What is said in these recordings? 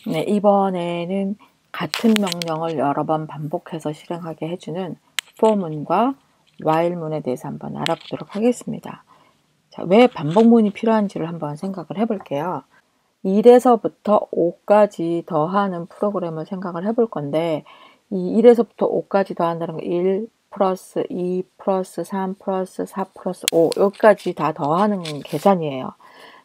네, 이번에는 같은 명령을 여러 번 반복해서 실행하게 해주는 for문과 while문에 대해서 한번 알아보도록 하겠습니다. 자, 왜 반복문이 필요한지를 한번 생각을 해볼게요. 1에서부터 5까지 더하는 프로그램을 생각을 해볼 건데, 이 1에서부터 5까지 더한다는 거 1 플러스 2 플러스 3 플러스 4 플러스 5 여기까지 다 더하는 계산이에요.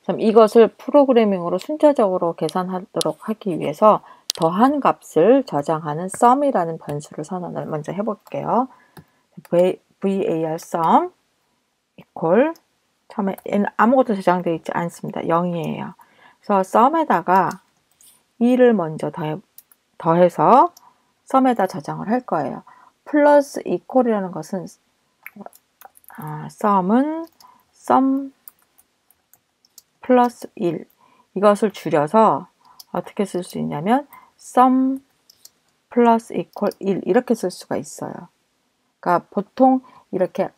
그럼 이것을 프로그래밍으로 순차적으로 계산하도록 하기 위해서 더한 값을 저장하는 sum이라는 변수를 선언을 먼저 해볼게요. var sum equal 처음에 얘는 아무것도 저장되어 있지 않습니다. 0이에요. 그래서 sum에다가 2를 먼저 더해서 sum에다 저장을 할 거예요. 플러스 equal이라는 것은 sum은 sum 플러스 1 이것을 줄여서 어떻게 쓸 수 있냐면 sum 플러스 equal 1 이렇게 쓸 수가 있어요. 그러니까 보통 이렇게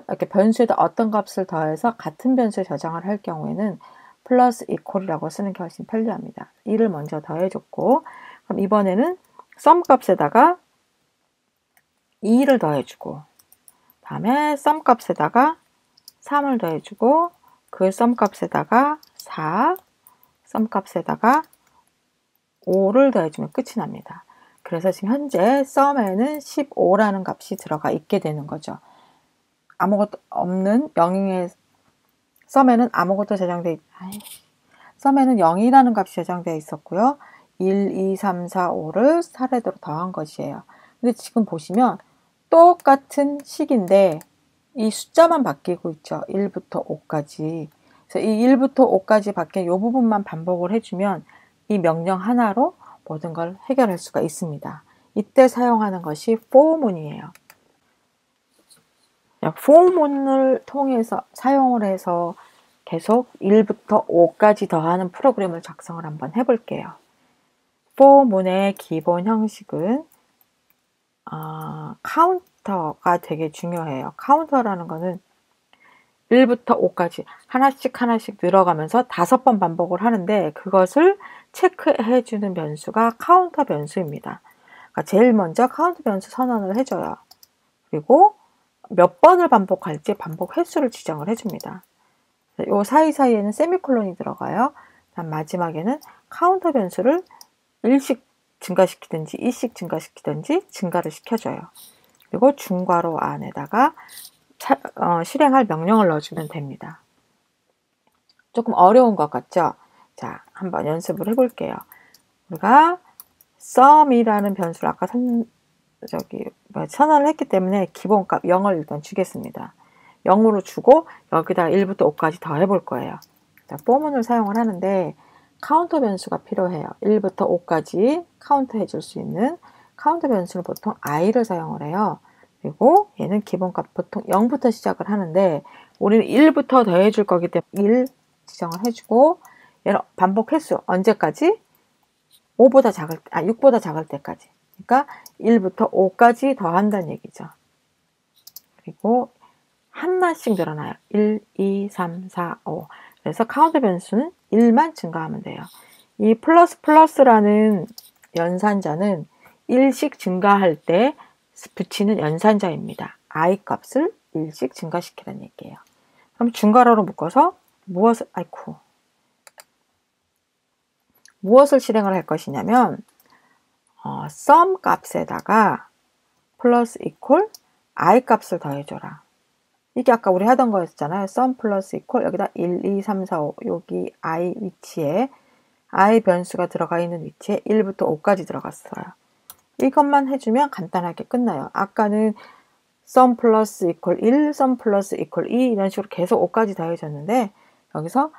이렇게 변수에다 어떤 값을 더해서 같은 변수에 저장을 할 경우에는 플러스 equal이라고 쓰는 게 훨씬 편리합니다. 1을 먼저 더해줬고 그럼 이번에는 sum 값에다가 2를 더해주고 다음에 sum 값에다가 3을 더해주고 그 sum 값에다가 4, sum 값에다가 5를 더해주면 끝이 납니다. 그래서 지금 현재 sum에는 15라는 값이 들어가 있게 되는 거죠. 아무것도 없는 명령의 sum에는 아무것도 sum에는 0이라는 값이 저장되어 있었고요. 1, 2, 3, 4, 5를 차례대로 더한 것이에요. 근데 지금 보시면 똑같은 식인데 이 숫자만 바뀌고 있죠. 1부터 5까지. 그래서 이 1부터 5까지 바뀐 이 부분만 반복을 해주면 이 명령 하나로 모든 걸 해결할 수가 있습니다. 이때 사용하는 것이 for문이에요. for문을 통해서 사용을 해서 계속 1부터 5까지 더하는 프로그램을 작성을 한번 해볼게요. for문의 기본 형식은 카운터가 되게 중요해요. 카운터라는 거는 1부터 5까지 하나씩 늘어가면서 5번 반복을 하는데 그것을 체크해 주는 변수가 카운터 변수입니다. 그러니까 제일 먼저 카운터 변수 선언을 해줘요. 그리고 몇 번을 반복할지 반복 횟수를 지정을 해줍니다. 이 사이사이에는 세미콜론이 들어가요. 다음 마지막에는 카운터 변수를 1씩 증가시키든지 2씩 증가시키든지 증가를 시켜줘요. 그리고 중괄호 안에다가 실행할 명령을 넣어주면 됩니다. 조금 어려운 것 같죠? 자, 한번 연습을 해볼게요. 우리가 sum이라는 변수를 아까 선언을 했기 때문에 기본값 0을 일단 주겠습니다. 0으로 주고 여기다 1부터 5까지 더 해볼 거예요. 자, for문을 사용을 하는데 카운터 변수가 필요해요. 1부터 5까지 카운트 해줄 수 있는 카운터 변수는 보통 i를 사용을 해요. 그리고 얘는 기본값 보통 0부터 시작을 하는데 우리는 1부터 더해줄 거기 때문에 1 지정을 해주고 얘는 반복 횟수 언제까지? 6보다 작을 때까지. 그러니까 1부터 5까지 더한다는 얘기죠. 그리고 하나씩 늘어나요. 1, 2, 3, 4, 5. 그래서 카운트 변수는 1만 증가하면 돼요. 이 플러스라는 연산자는 1씩 증가할 때 붙이는 연산자입니다. i 값을 1씩 증가시키라는 얘기예요. 그럼 중괄호로 묶어서 무엇을 실행을 할 것이냐면 sum 값에다가 플러스 equal i 값을 더해줘라. 이게 아까 우리 하던 거였잖아요. sum 플러스 equal 여기다 1, 2, 3, 4, 5 여기 i 위치에 i 변수가 들어가 있는 위치에 1부터 5까지 들어갔어요. 이것만 해주면 간단하게 끝나요. 아까는 sum 플러스 equal 1, sum 플러스 equal 2 이런 식으로 계속 5까지 더해졌는데 여기서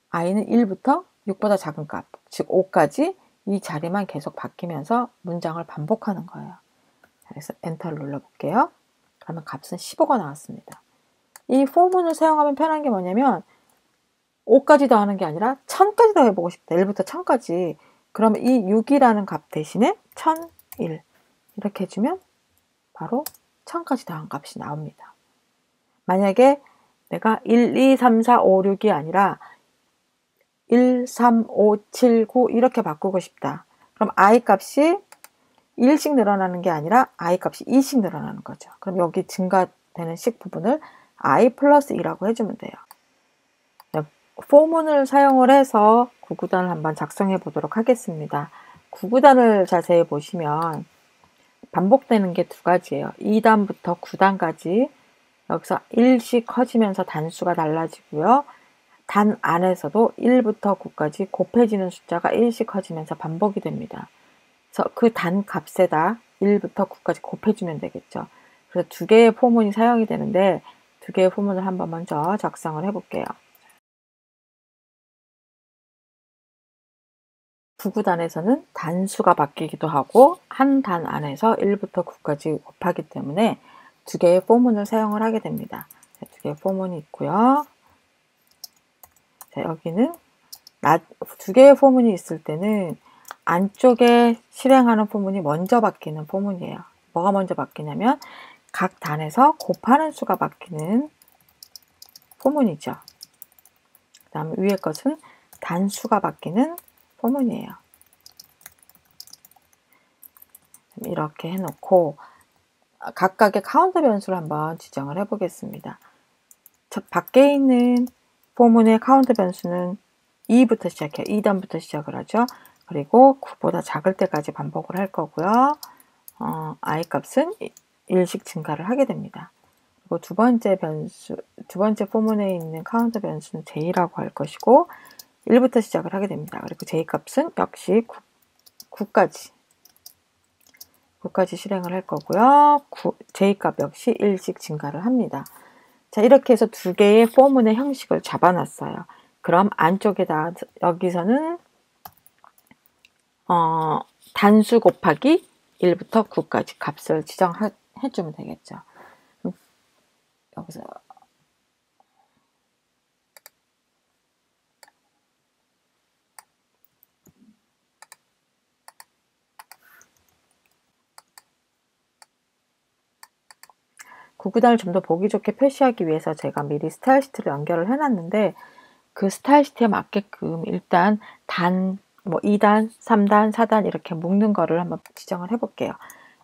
i는 1부터 6보다 작은 값, 즉 5까지 이 자리만 계속 바뀌면서 문장을 반복하는 거예요. 그래서 엔터를 눌러볼게요. 그러면 값은 15가 나왔습니다. 이 for문을 사용하면 편한 게 뭐냐면 5까지 더하는 게 아니라 1000까지 더해보고 싶다. 1부터 1000까지. 그러면 이 6이라는 값 대신에 1001 이렇게 해주면 바로 1000까지 더한 값이 나옵니다. 만약에 내가 1, 2, 3, 4, 5, 6이 아니라 1, 3, 5, 7, 9 이렇게 바꾸고 싶다. 그럼 I 값이 1씩 늘어나는 게 아니라 I 값이 2씩 늘어나는 거죠. 그럼 여기 증가되는 식 부분을 I 플러스 2라고 해주면 돼요. 포문을 사용을 해서 구구단을 한번 작성해 보도록 하겠습니다. 구구단을 자세히 보시면 반복되는 게 두 가지예요. 2단부터 9단까지 여기서 1씩 커지면서 단수가 달라지고요. 단 안에서도 1부터 9까지 곱해지는 숫자가 1씩 커지면서 반복이 됩니다. 그래서 그 단 값에다 1부터 9까지 곱해주면 되겠죠. 그래서 두 개의 포문이 사용이 되는데 두 개의 포문을 한번 먼저 작성을 해볼게요. 구구단에서는 단수가 바뀌기도 하고 한 단 안에서 1부터 9까지 곱하기 때문에 두 개의 포문을 사용을 하게 됩니다. 두 개의 포문이 있고요. 자, 여기는 두 개의 포문이 있을 때는 안쪽에 실행하는 포문이 먼저 바뀌는 포문이에요. 뭐가 먼저 바뀌냐면 각 단에서 곱하는 수가 바뀌는 포문이죠. 그 다음에 위에 것은 단수가 바뀌는 포문이에요. 이렇게 해놓고 각각의 카운터 변수를 한번 지정을 해보겠습니다. 밖에 있는 포문의 카운터 변수는 2부터 시작해요. 2단부터 시작을 하죠. 그리고 9보다 작을 때까지 반복을 할 거고요. I 값은 1씩 증가를 하게 됩니다. 그리고 두 번째 포문에 있는 카운터 변수는 J라고 할 것이고 1부터 시작을 하게 됩니다. 그리고 J 값은 역시 9까지 실행을 할 거고요. J 값 역시 1씩 증가를 합니다. 자, 이렇게 해서 두 개의 포문의 형식을 잡아놨어요. 그럼 안쪽에다 여기서는 단수 곱하기 1부터 9까지 값을 지정해 주면 되겠죠. 여기서 구구단을 좀 더 보기 좋게 표시하기 위해서 제가 미리 스타일 시트를 연결을 해놨는데 그 스타일 시트에 맞게끔 일단 뭐 2단, 3단, 4단 이렇게 묶는 거를 한번 지정을 해볼게요.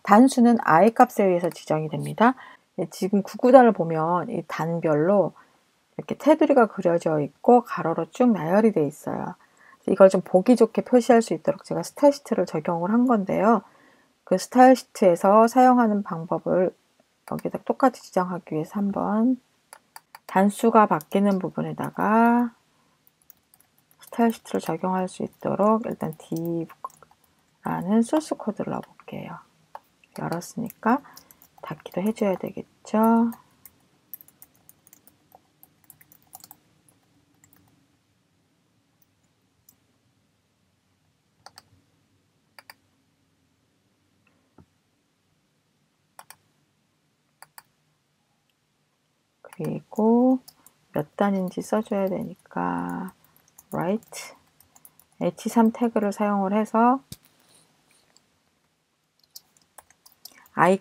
단수는 I 값에 의해서 지정이 됩니다. 지금 구구단을 보면 이 단별로 이렇게 테두리가 그려져 있고 가로로 쭉 나열이 되어 있어요. 이걸 좀 보기 좋게 표시할 수 있도록 제가 스타일 시트를 적용을 한 건데요. 그 스타일 시트에서 사용하는 방법을 여기다 똑같이 지정하기 위해서 한번 단수가 바뀌는 부분에다가 스타일 시트를 적용할 수 있도록 일단 D라는 소스 코드를 넣어볼게요. 열었으니까 닫기도 해줘야 되겠죠. 그리고 몇 단인지 써줘야 되니까 write h3 태그를 사용을 해서 I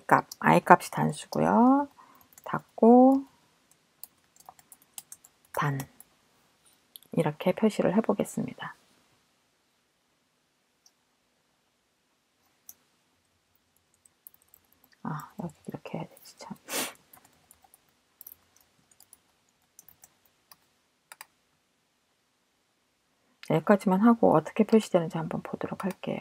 값이 단수고요. 닫고 단 이렇게 표시를 해보겠습니다. 여기 이렇게 해야 되지 참. 여기까지만 하고 어떻게 표시되는지 한번 보도록 할게요.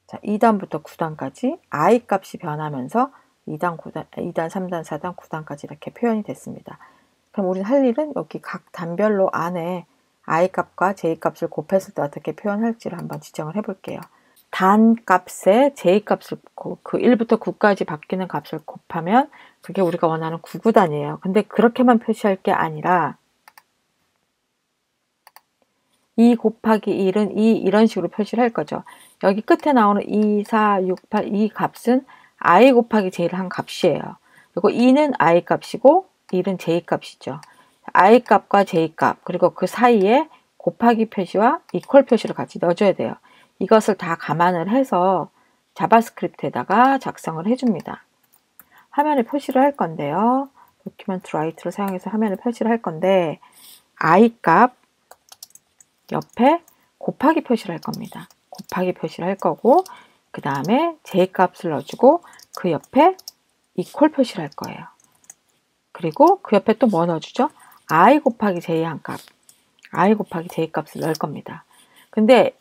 자, 2단부터 9단까지 I 값이 변하면서 2단, 3단, 4단, 9단까지 이렇게 표현이 됐습니다. 그럼 우리는 할 일은 여기 각 단별로 안에 I 값과 J 값을 곱했을 때 어떻게 표현할지를 한번 지정을 해볼게요. 단 값에 J 값을 그 1부터 9까지 바뀌는 값을 곱하면 그게 우리가 원하는 구구단이에요. 근데 그렇게만 표시할 게 아니라 2 곱하기 1은 2 이런 식으로 표시를 할 거죠. 여기 끝에 나오는 2, 4, 6, 8 이 값은 I 곱하기 J를 한 값이에요. 그리고 2는 I 값이고 1은 J 값이죠. I 값과 J 값 그리고 그 사이에 곱하기 표시와 이퀄 표시를 같이 넣어줘야 돼요. 이것을 다 감안을 해서 자바스크립트에다가 작성을 해줍니다. 화면에 표시를 할 건데요. 도큐멘트 라이트를 사용해서 화면에 표시를 할 건데 I 값 옆에 곱하기 표시를 할 겁니다. 곱하기 표시를 할 거고 그 다음에 J값을 넣어주고 그 옆에 equal 표시를 할 거예요. 그리고 그 옆에 또 뭐 넣어주죠? I 곱하기 J 한 값. I 곱하기 J 값을 넣을 겁니다. 근데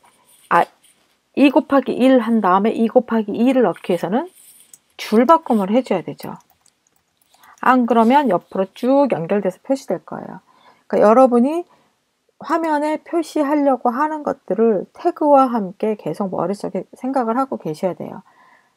2 곱하기 1 한 다음에 2 곱하기 2를 넣기 위해서는 줄바꿈을 해줘야 되죠. 안 그러면 옆으로 쭉 연결돼서 표시될 거예요. 그러니까 여러분이 화면에 표시하려고 하는 것들을 태그와 함께 계속 머릿속에 생각을 하고 계셔야 돼요.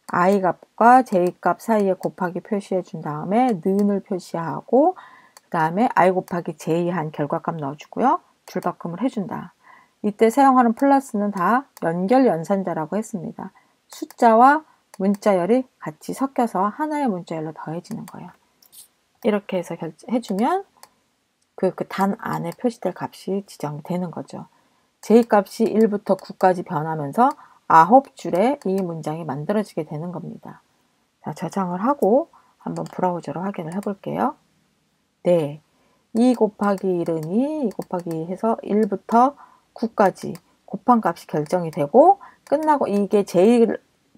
I 값과 J 값 사이에 곱하기 표시해 준 다음에 는을 표시하고 그 다음에 I 곱하기 J 한 결과값 넣어주고요. 줄바꿈을 해준다. 이때 사용하는 플러스는 다 연결 연산자라고 했습니다. 숫자와 문자열이 같이 섞여서 하나의 문자열로 더해지는 거예요. 이렇게 해서 해주면 그 단 안에 표시될 값이 지정이 되는 거죠. J값이 1부터 9까지 변하면서 9줄의 이 문장이 만들어지게 되는 겁니다. 자, 저장을 하고 한번 브라우저로 확인을 해볼게요. 네, 2 곱하기 1은 2 곱하기 해서 1부터 9까지 곱한 값이 결정이 되고 끝나고 이게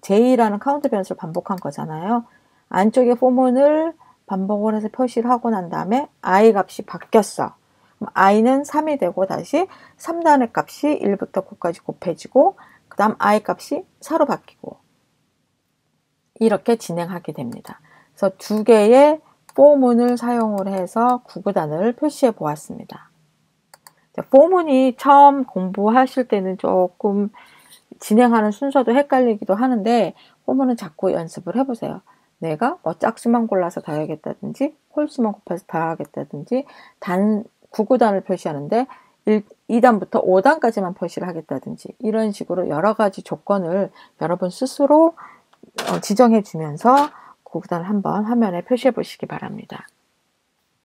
J라는 카운트 변수를 반복한 거잖아요. 안쪽에 포문을 반복을 해서 표시를 하고 난 다음에 I 값이 바뀌었어. 그럼 I는 3이 되고 다시 3단의 값이 1부터 9까지 곱해지고 그 다음 I 값이 4로 바뀌고 이렇게 진행하게 됩니다. 그래서 두 개의 포문을 사용을 해서 구구단을 표시해 보았습니다. 포문이 처음 공부하실 때는 조금 진행하는 순서도 헷갈리기도 하는데 포문은 자꾸 연습을 해보세요. 내가 뭐 짝수만 골라서 더하겠다든지 홀수만 곱해서 더하겠다든지 구구단을 표시하는데 2단부터 5단까지만 표시를 하겠다든지 이런 식으로 여러 가지 조건을 여러분 스스로 지정해 주면서 구구단을 한번 화면에 표시해 보시기 바랍니다.